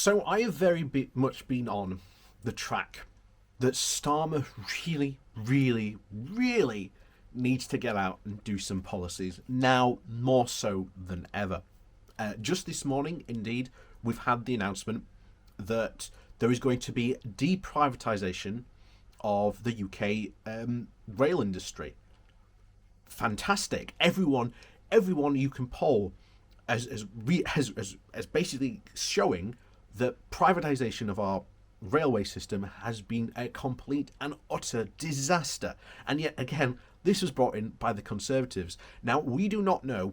So I have much been on the track that Starmer really, really, really needs to get out and do some policies now more so than ever. Just this morning, indeed, we've had the announcement that there is going to be deprivatisation of the UK rail industry. Fantastic! Everyone you can poll as basically showing that privatisation of our railway system has been a complete and utter disaster. And yet again, this was brought in by the Conservatives. Now, we do not know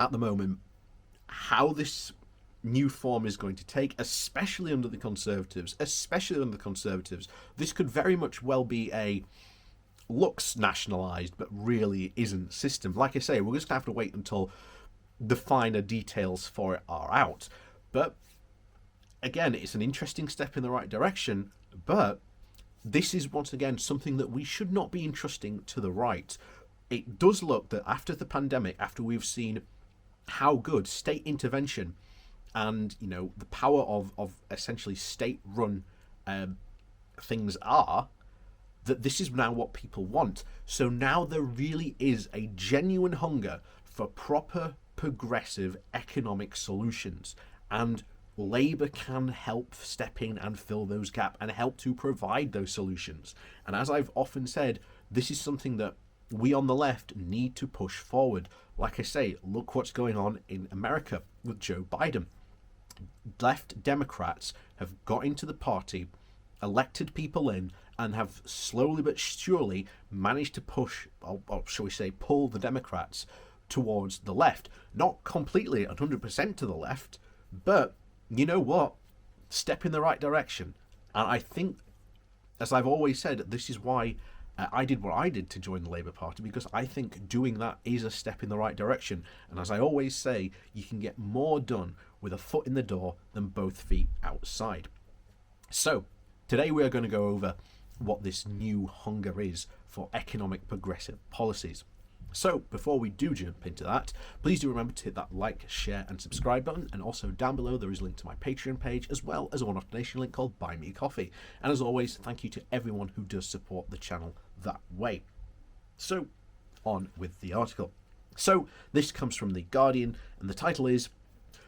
at the moment how this new form is going to take, especially under the Conservatives. This could very much well be a looks nationalised but really isn't system. Like I say, we're just going to have to wait until the finer details for it are out. But again, it's an interesting step in the right direction, but this is once again something that we should not be entrusting to the right. It does look that after the pandemic, after we've seen how good state intervention and the power of essentially state-run things are, that this is now what people want. So now there really is a genuine hunger for proper progressive economic solutions, and Labour can help step in and fill those gaps and help to provide those solutions. And as I've often said, this is something that we on the left need to push forward. Like I say, look what's going on in America with Joe Biden. Left Democrats have got into the party, elected people in, and have slowly but surely managed to push, or shall we say, pull the Democrats towards the left. Not completely 100% to the left, but you know what? Step in the right direction. And I think, as I've always said, this is why I did what I did to join the Labour Party, because I think doing that is a step in the right direction. And as I always say, you can get more done with a foot in the door than both feet outside. So, today we are going to go over what this new hunger is for economic progressive policies. So, before we do jump into that, please do remember to hit that like, share and subscribe button, and also down below there is a link to my Patreon page, as well as a one-off donation link called Buy Me a Coffee. And as always, thank you to everyone who does support the channel that way. So, on with the article. So, this comes from The Guardian, and the title is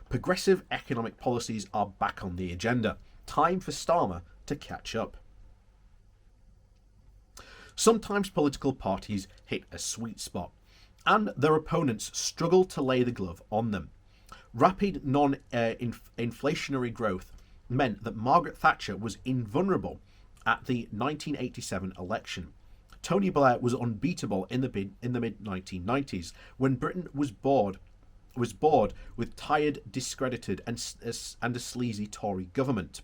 Progressive Economic Policies Are Back on the Agenda. Time for Starmer to catch up. Sometimes political parties hit a sweet spot, and their opponents struggle to lay the glove on them. Rapid non-inflationary growth meant that Margaret Thatcher was invulnerable at the 1987 election. Tony Blair was unbeatable in the mid-1990s, when Britain was bored with tired, discredited and a sleazy Tory government.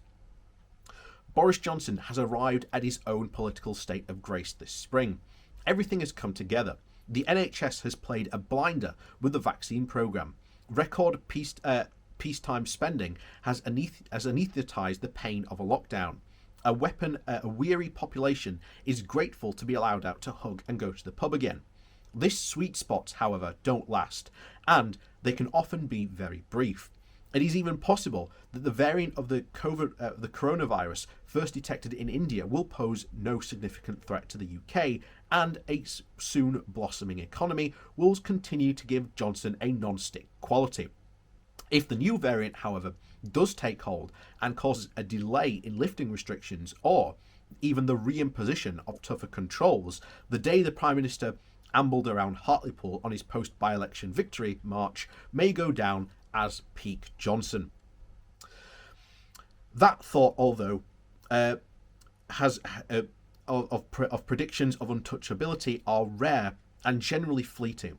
Boris Johnson has arrived at his own political state of grace this spring. Everything has come together. The NHS has played a blinder with the vaccine programme. Record peacetime spending has anaesthetised the pain of a lockdown. A weary population is grateful to be allowed out to hug and go to the pub again. These sweet spots, however, don't last, and they can often be very brief. It is even possible that the variant of the coronavirus first detected in India will pose no significant threat to the UK, and a soon blossoming economy will continue to give Johnson a non-stick quality. If the new variant, however, does take hold and causes a delay in lifting restrictions, or even the reimposition of tougher controls, the day the Prime Minister ambled around Hartlepool on his post-by-election victory march may go down as peak Johnson. That thought, although, has of predictions of untouchability are rare and generally fleeting,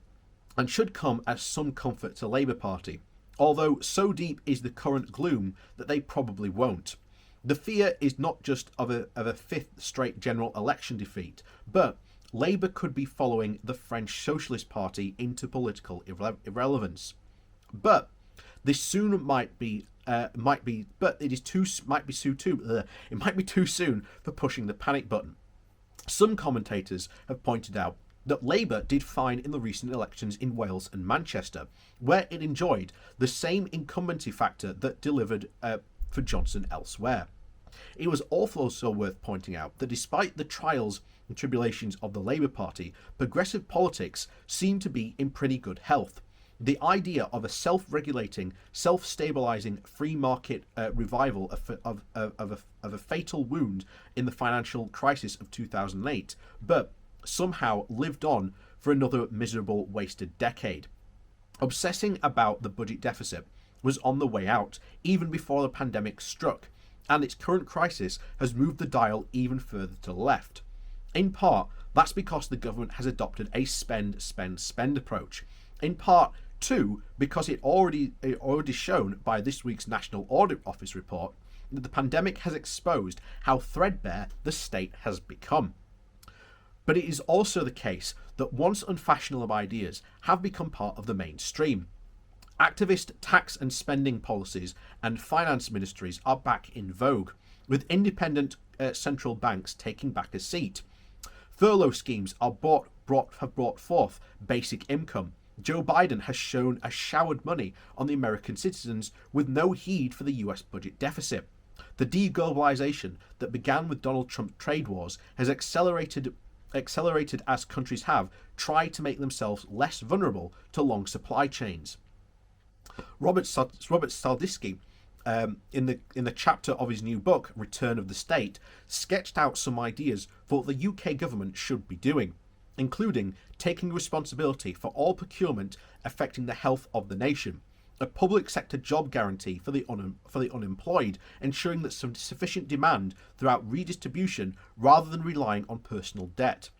and should come as some comfort to Labour Party, although so deep is the current gloom that they probably won't. The fear is not just of a fifth straight general election defeat, but Labour could be following the French Socialist Party into political irrelevance. But this soon might be too soon for pushing the panic button. Some commentators have pointed out that Labour did fine in the recent elections in Wales and Manchester, where it enjoyed the same incumbency factor that delivered for Johnson elsewhere. It was also worth pointing out that despite the trials and tribulations of the Labour Party, progressive politics seem to be in pretty good health. The idea of a self-regulating, self-stabilising free market revival of a fatal wound in the financial crisis of 2008, but somehow lived on for another miserable, wasted decade. Obsessing about the budget deficit was on the way out, even before the pandemic struck, and its current crisis has moved the dial even further to the left. In part, that's because the government has adopted a spend, spend, spend approach. In part, too, because it already shown by this week's National Audit Office report that the pandemic has exposed how threadbare the state has become. But it is also the case that once unfashionable ideas have become part of the mainstream. Activist tax and spending policies and finance ministries are back in vogue, with independent central banks taking back a seat. Furlough schemes have brought forth basic income. Joe Biden has showered money on the American citizens with no heed for the US budget deficit. The deglobalization that began with Donald Trump's trade wars has accelerated as countries have tried to make themselves less vulnerable to long supply chains. Robert Saldisky, in the chapter of his new book, Return of the State, sketched out some ideas for what the UK government should be doing, including taking responsibility for all procurement affecting the health of the nation, a public sector job guarantee for the unemployed, ensuring that some sufficient demand throughout redistribution rather than relying on personal debt.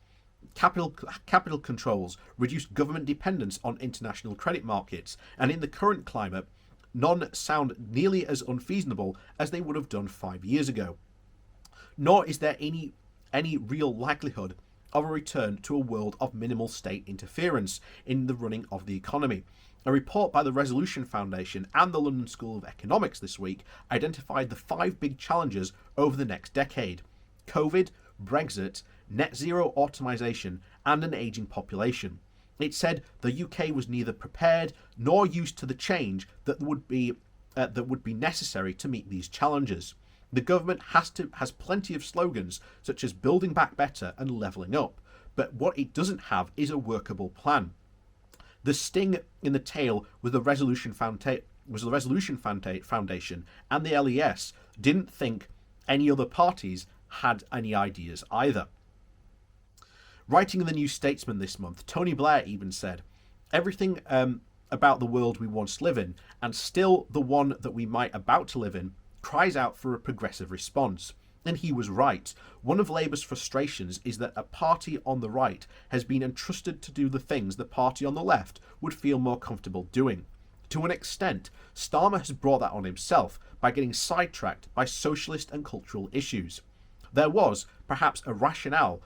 Capital controls reduce government dependence on international credit markets, and in the current climate, none sound nearly as unfeasible as they would have done 5 years ago. Nor is there any real likelihood of a return to a world of minimal state interference in the running of the economy. A report by the Resolution Foundation and the London School of Economics this week identified the 5 big challenges over the next decade: COVID, Brexit, net zero automation, and an ageing population. It said the UK was neither prepared nor used to the change that would be necessary to meet these challenges. The government has plenty of slogans such as building back better and levelling up, but what it doesn't have is a workable plan. The sting in the tail was the Resolution Foundation and the LES didn't think any other parties had any ideas either. Writing in the New Statesman this month, Tony Blair even said, "Everything about the world we once live in, and still the one that we might about to live in, cries out for a progressive response." And he was right. One of Labour's frustrations is that a party on the right has been entrusted to do the things the party on the left would feel more comfortable doing. To an extent, Starmer has brought that on himself by getting sidetracked by socialist and cultural issues. There was perhaps a rationale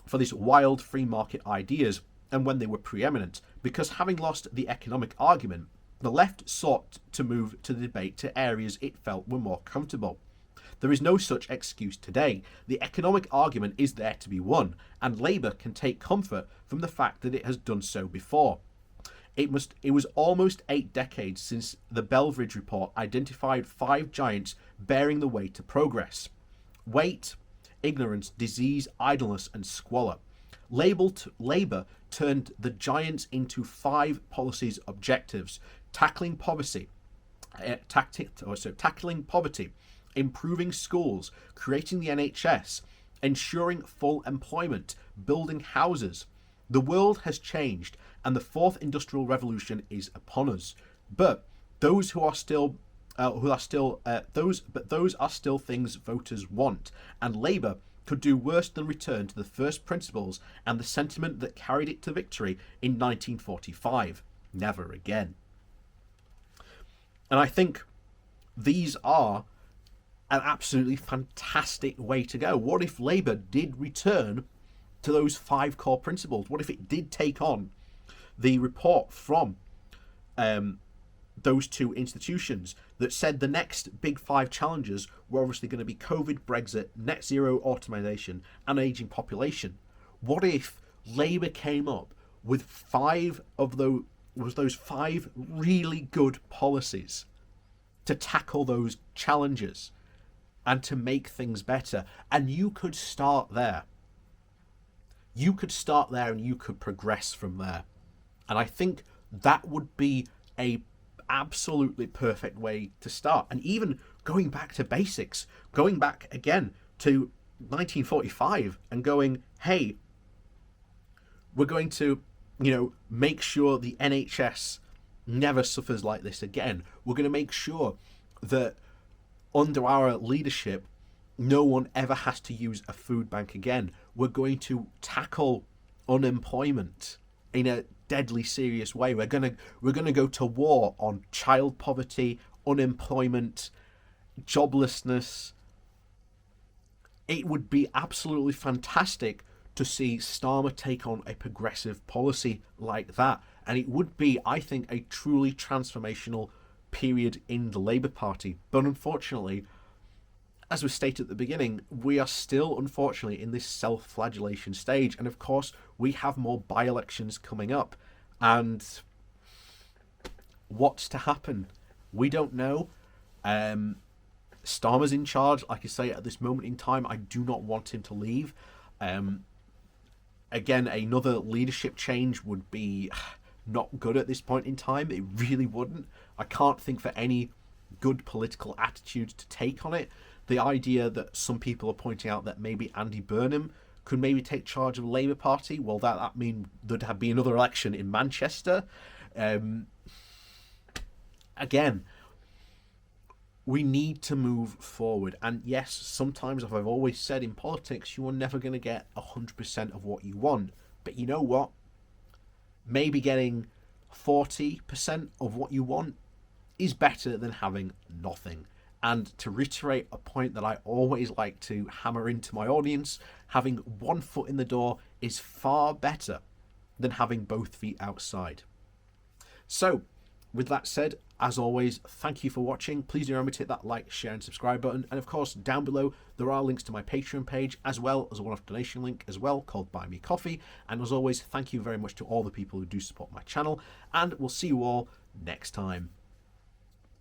for these wild free market ideas, and when they were preeminent, because having lost the economic argument, the left sought to move to the debate to areas it felt were more comfortable. There is no such excuse today. The economic argument is there to be won, and Labour can take comfort from the fact that it has done so before. It was almost 8 decades since the Belveridge report identified 5 giants bearing the way to progress: weight, ignorance, disease, idleness, and squalor. Labour turned the giants into 5 policies objectives: tackling poverty, improving schools, creating the NHS, ensuring full employment, building houses. The world has changed, and the 4th industrial revolution is upon us. But those are still things voters want, and Labour could do worse than return to the first principles and the sentiment that carried it to victory in 1945. Never again. And I think these are an absolutely fantastic way to go. What if Labour did return to those 5 core principles? What if it did take on the report from those 2 institutions that said the next big 5 challenges were obviously going to be COVID, Brexit, net zero automation, and ageing population? What if Labour came up with 5 of those 5 really good policies to tackle those challenges and to make things better. And you could start there. You could start there and you could progress from there. And I think that would be a absolutely perfect way to start. And even going back to basics, going back again to 1945 and going, hey, we're going to, make sure the NHS never suffers like this again. We're going to make sure that under our leadership, no one ever has to use a food bank again. We're going to tackle unemployment in a deadly serious way. We're going to go to war on child poverty, unemployment, joblessness. It would be absolutely fantastic to see Starmer take on a progressive policy like that. And it would be, I think, a truly transformational period in the Labour Party. But unfortunately, as was stated at the beginning, we are still, unfortunately, in this self-flagellation stage. And of course, we have more by-elections coming up. And what's to happen? We don't know. Starmer's in charge. Like I say, at this moment in time, I do not want him to leave. Again, another leadership change would be not good at this point in time. It really wouldn't. I can't think for any good political attitude to take on it. The idea that some people are pointing out that maybe Andy Burnham could maybe take charge of the Labour Party, well, that mean there'd have been another election in Manchester. Again, we need to move forward. And yes, sometimes, as I've always said, in politics, you are never going to get 100% of what you want. But you know what? Maybe getting 40% of what you want is better than having nothing. And to reiterate a point that I always like to hammer into my audience, having one foot in the door is far better than having both feet outside. So, with that said, as always, thank you for watching. Please do remember to hit that like, share and subscribe button. And of course, down below, there are links to my Patreon page, as well as a one-off donation link as well, called Buy Me Coffee. And as always, thank you very much to all the people who do support my channel. And we'll see you all next time.